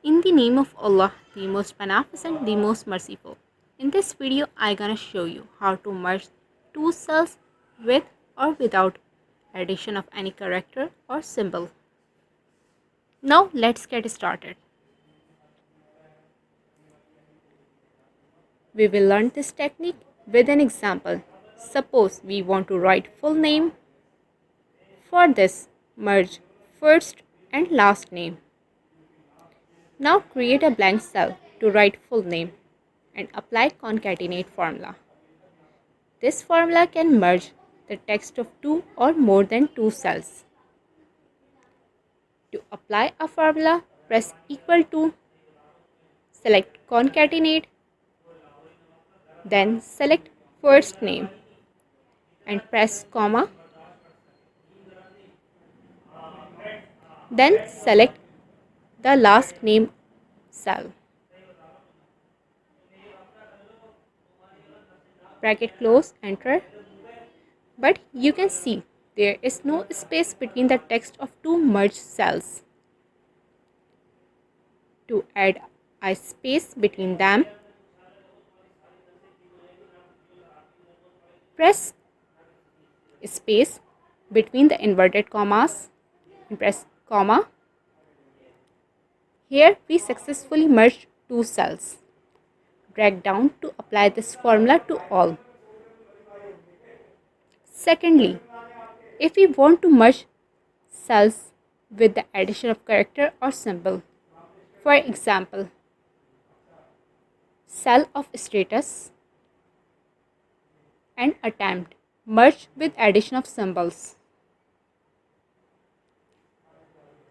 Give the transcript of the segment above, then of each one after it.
In the name of Allah, the most beneficent, the most merciful. In this video, I'm gonna show you how to merge two cells with or without addition of any character or symbol. Now let's get started. We will learn this technique with an example. Suppose we want to write full name. For this, merge first and last name. Now create a blank cell to write full name and apply concatenate formula. This formula can merge the text of two or more than two cells. To apply a formula, press equal to, select concatenate, then select first name and press comma, then select the last name cell. Bracket close, enter. But you can see there is no space between the text of two merged cells. To add a space between them, press space between the inverted commas and press comma. Here we successfully merged two cells. Drag down to apply this formula to all. Secondly, if we want to merge cells with the addition of character or symbol, for example, cell of status and attempt merge with addition of symbols.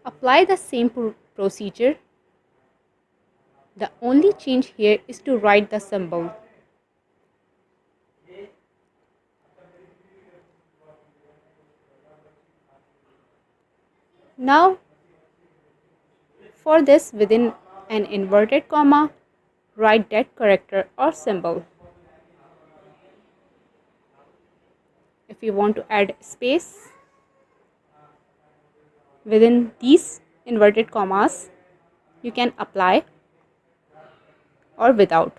Apply the same procedure. The only change here is to write the symbol. Now, for this, within an inverted comma, write that character or symbol. If you want to add space within these inverted commas, you can apply or without.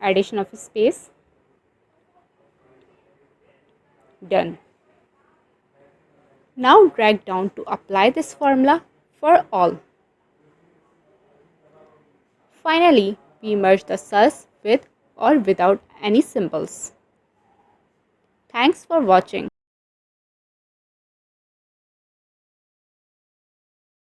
Addition of space. Done. Now drag down to apply this formula for all. Finally, we merge the cells with or without any symbols. Thanks for watching.